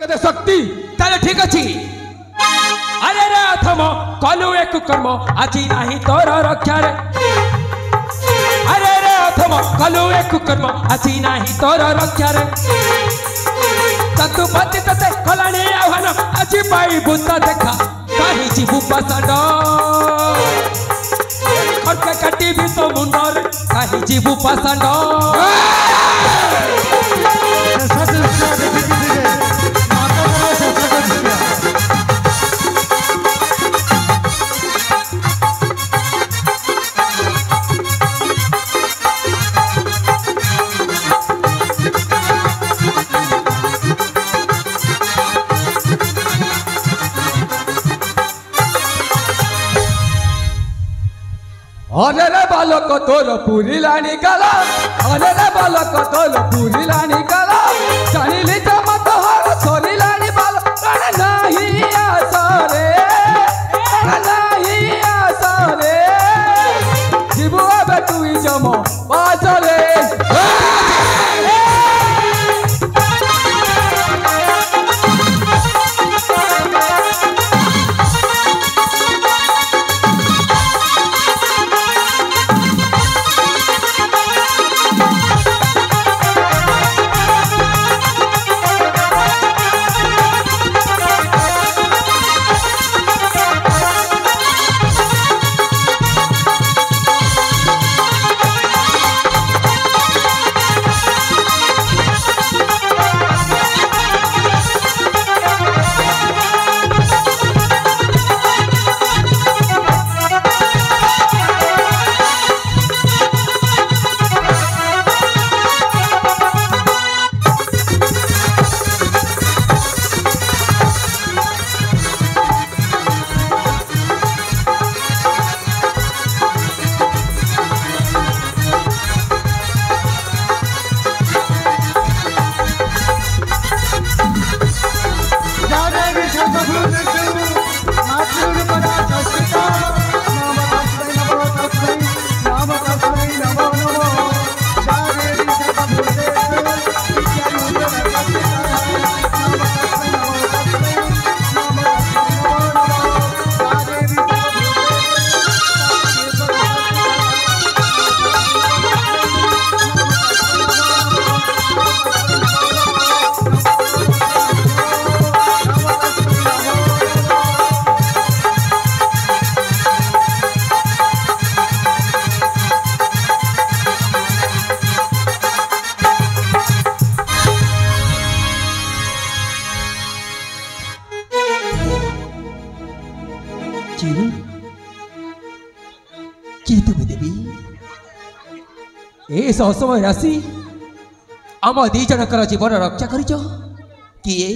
शक्ति ताले ठीक अच्छी अरे रे अथम कलु एक कर्म आज नहीं तोर रक्षा रे अरे रे अथम कलु एक कर्म आज नहीं तोर रक्षा रे ततुपति तते कलाणी आह्वान आज पाई भूत देखा कहीं जीवु पाषाण खड़के काटी भी तो मुंडर कहीं जीवु पाषाण अरे रे बालक तोर पूरी लानी गला अरे रे बालक तोर पूरी लानी गला जानिली जमत हर सोनी लानी बाल नहीं आसरे नहीं आसरे जीवु अब तू जम पासरे समय राशि आम दी जनकर जीवन रक्षा कर किए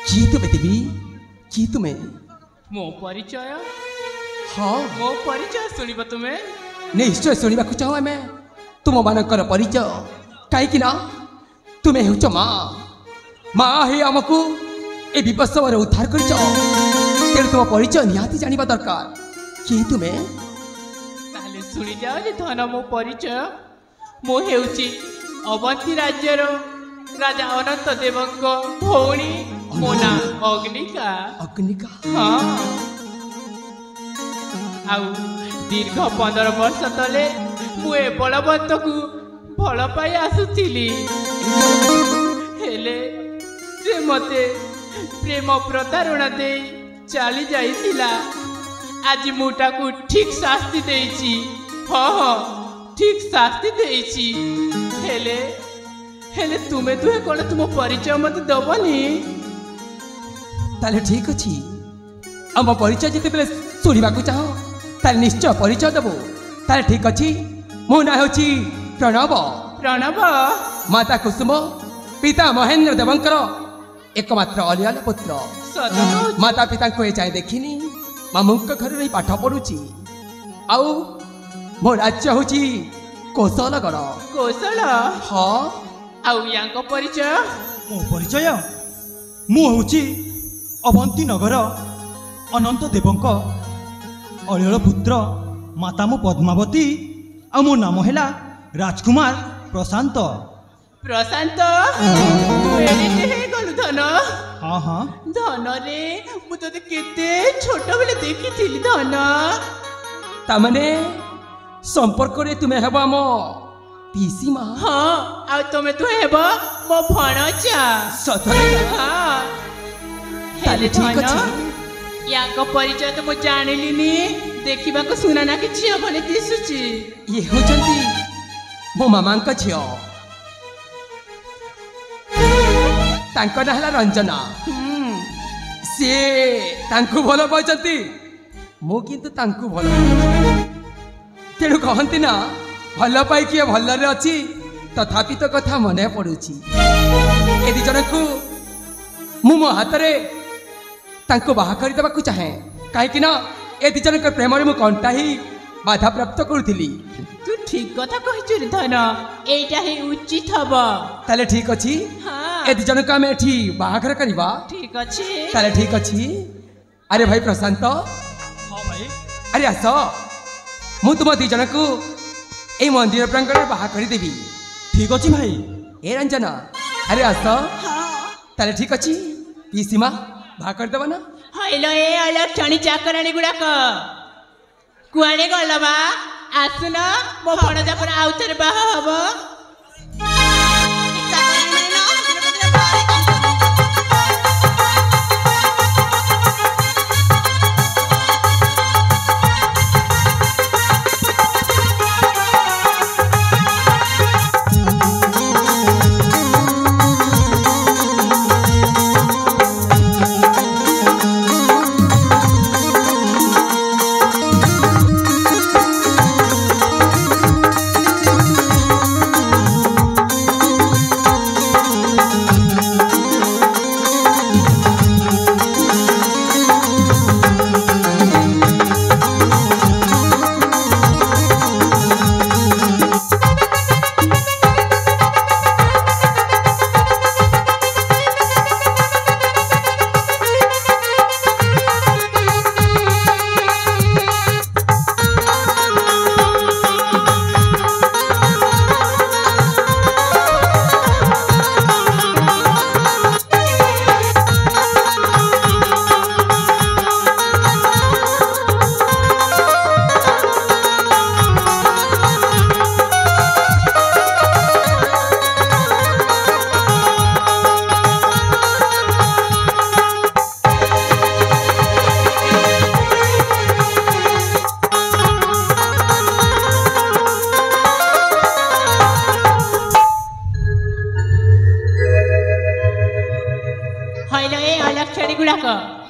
जी तुम्हें देवी जी तुम्हें मो परिचय हाँ मो परिचय सुनिबा तुम्हें निश्चय सुनिबा को चाहो आमे तुम मानकर परिचय कहीं ना तुम्हें होच माँ माँ ही आमको ए विपद समय उद्धार कर तुम परिचय निहाती जानिबा दरकार कि तुम्हें ताले सुनी जाओ धन मो परिचय मो हेउची अवंती राज्यर राजा अनंत देवंक भौणी मो ना अग्निका अग्निका हाँ आउ दीर्घ 15 वर्ष तले मुए बलवंत को भल पाई आसुथिली हेले से मते प्रेम प्रतारणा दे चली जाइतिला आज मुटा को ठीक शास्ति देइची हाँ ठीक शास्ति देइची हेले हेले तुमे तुहे कोन तुम परिचय मत दबनी ताले ठीक अछि हम परिचय जते बेले सुनिबा को चाहो ताले निश्चय परिचय देबो ताले ठीक अछि मो ना होची प्रणव प्रणव माता कुसुम पिता महेंद्र देवंकर एकमात्र अलियाल पुत्र माता पिता को ए जाय देखिनी मामू घर रही पाठ पढ़ुची आउ मो राज्य होची कौशलगढ़ कौशल हाँ आउ यांको परिचय मो परिचय मु होची अवंती नगर अनंत देवंक अलियल पुत्र माता मो पद्मावती आ मो नाम है राजकुमार प्रशांत प्रशांत गलु धन हाँ हाँ धन रे मु तोते केते छोट बेले देखिथिली धन तामाने संपर्क रे तुमे हेबा मो पीसी मा हाँ आ तुमे तो हेबो मो भणजा सतरे हाँ ताले ठीक धन, अछि याको परिचय तो मु जानिलिनी देखिबा को सुना ना कि झियो भले दिसुची ये होचंती मो मामांक झियो तांको ना हला रंजना से तांको भलो पाइचंती मो किंतु तांको भलो तेणु कहंती ना भल पाई किए भलरे अछि तथापि तो कथा मने पड़ुची ए दी जनकु मु मो हातरे तांको बाहा करि देबाकू चाहे काहे कि ना ए दी जनक प्रेम रे मु कंटा ही बाधा प्राप्त करुथिली तू ठीक कथा कहिଛୁ रे धन एटा ही उचित हबो ताले ठीक अछि हाँ ए दी जनक आमे एठी बाहाघर करिबा ठीक अछि ताले ठीक अछि अरे भाई प्रशांत हाँ भाई अरे आस मु तुम दी जनकु ए मंदिर प्रांगण रे बाहा करि देबी ठीक अच्छी भाई ए रंजना अरे आस ताले ठीक अछि पीसीमा बाहा कर देबा ना हइलो ए अलक्षणी चाकराणी गुड़ाक कुआड़े गल बा आसुन मो भणजा पर आउथरे बाहा हबो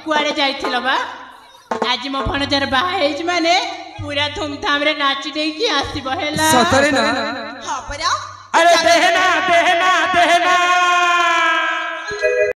कुआड़े जाइथिल बा आज मो भणजार बाहा हेज माने पूरा धूमधाम रे नाची देकी आसीबो हेला सतरे ना हाँ परा अरे